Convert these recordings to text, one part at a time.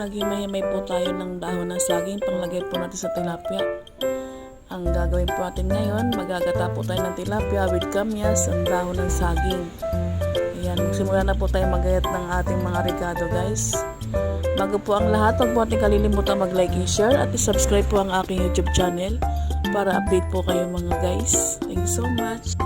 naghimay-himay po tayo ng dahon ng saging panglagay po natin sa tilapia. Ang gagawin po natin ngayon, magagata po tayo ng tilapia with kamias ang dahon ng saging. Ayan, magsimula na po tayo magayat ng ating mga ricado guys. Bago po ang lahat, huwag po natin kalilimutan mag-like and share at i-subscribe po ang aking YouTube channel para update po kayo mga guys. Thank you so much.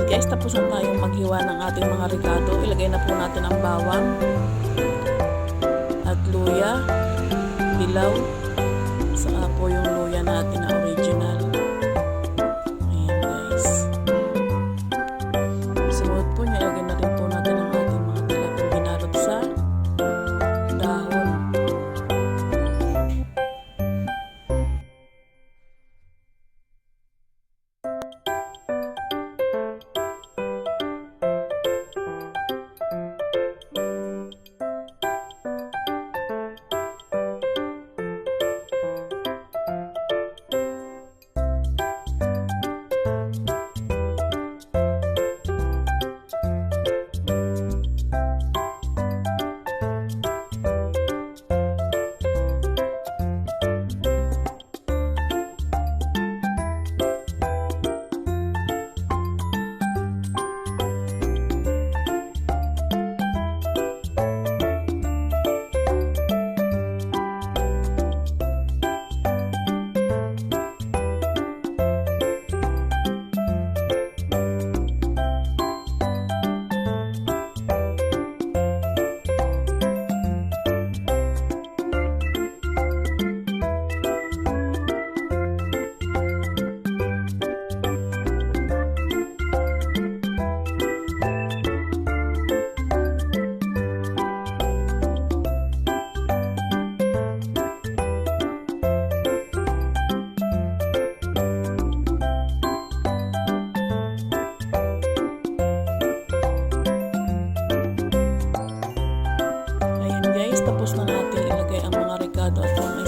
Guys, tapos na tayong maghiwa ng ating mga ricado. Ilagay na po natin ang bawang at luya, dilaw, saka po yung luya natin na original. Ayan guys. Sunod po niya, ilagay na rin po natin ang ating mga tilapia binalot sa dahon.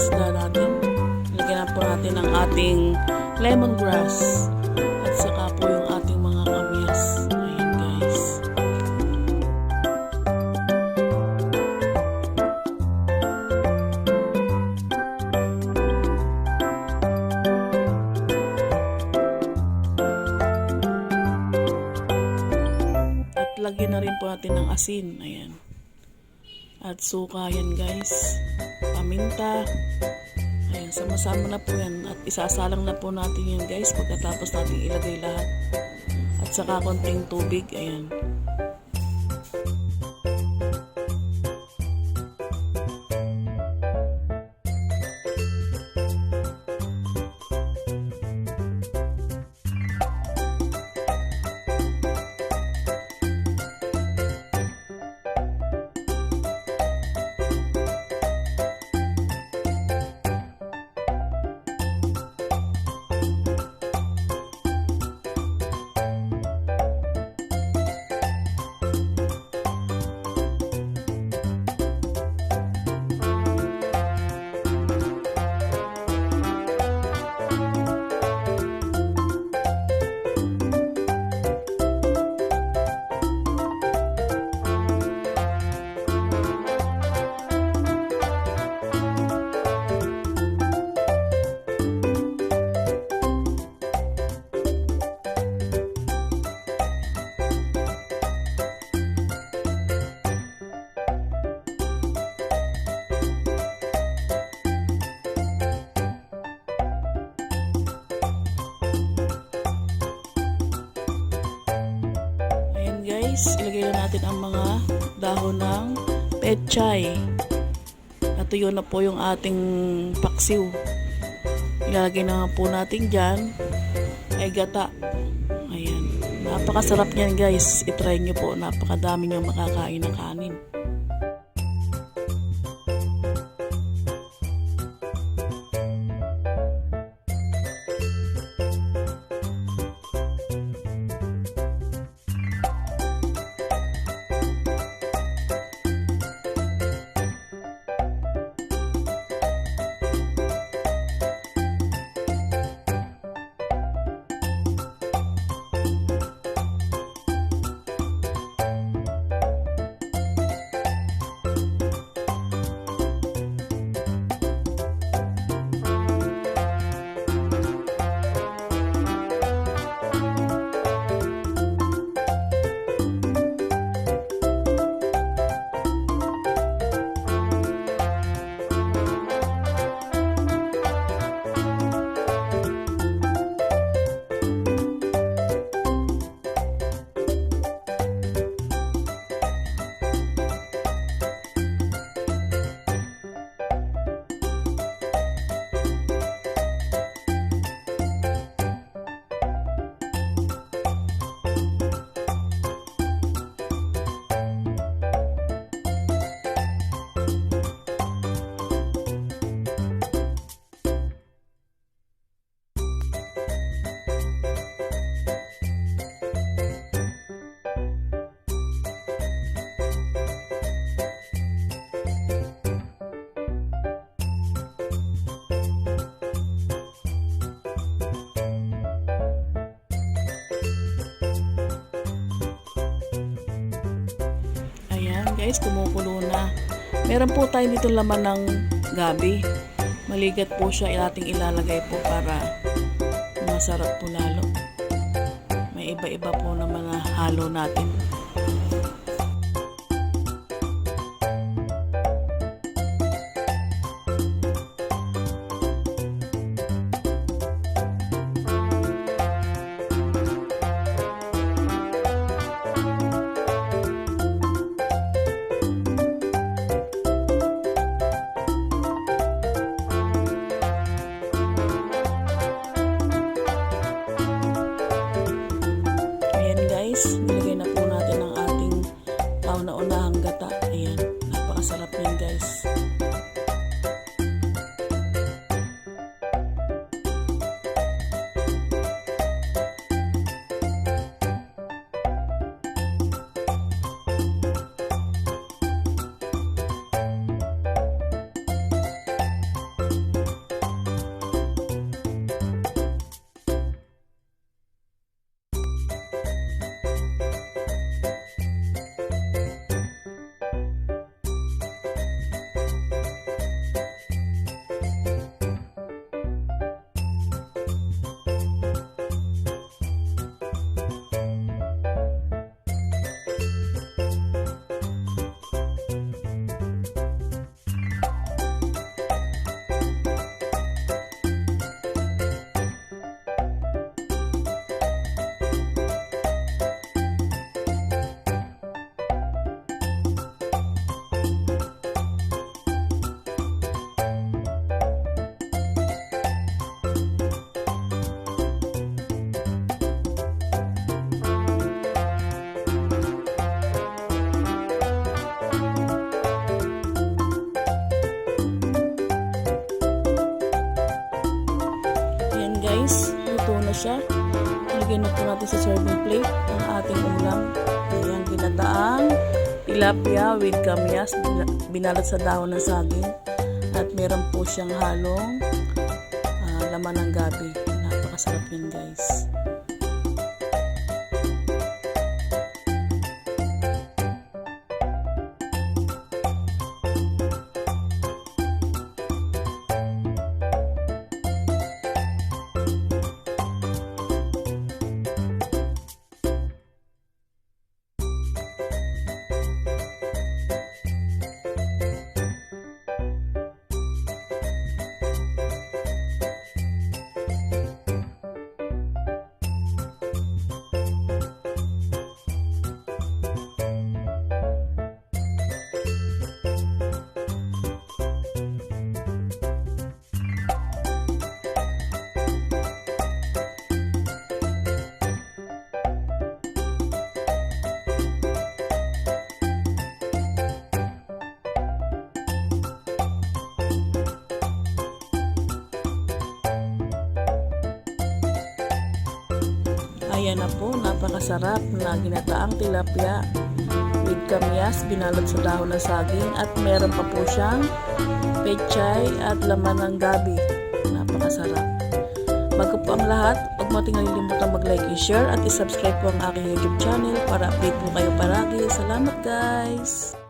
isda natin. Lagyan na po natin ang ating lemongrass at saka po yung ating mga kamias. Ayan guys. At lagyan na rin po natin ng asin. Ayan. At suka yan guys. Paminta. Ayan, sama-sama na po yan. At isasalang na po natin yan guys pagkatapos natin ilagay lahat. At saka konting tubig. Ayan. Guys, ilagay na natin ang mga dahon ng Petchay. Natuyo na po yung ating paksiw. Ilalagay na po natin dyan ay gata. Ayan. Napakasarap niyan guys. I-try nyo po. Napakadami nyo makakain ng kanin. Guys, kumukulo na. Meron po tayo dito laman ng gabi. Maligat po siya, ating ilalagay po para masarap po lalo. May iba-iba po na mga halo natin. Nilagay na po natin guys, luto na siya. Ilagay na po natin sa serving plate ang ating ulam. Ayan, ginataang tilapia with kamias, binalot sa dahon ng saging. At meron po siyang halong laman ng gabi. Napakasarap yun guys. Ayan na po, napakasarap na ginataang tilapia with kamias, binalot sa dahon ng saging at meron pa po siyang petchay at laman ng gabi. Napakasarap. Bago po ang lahat, huwag mo tingnan lilimutang mag-like, i-share at i-subscribe po ang aking YouTube channel para update po kayo paragi. Salamat guys!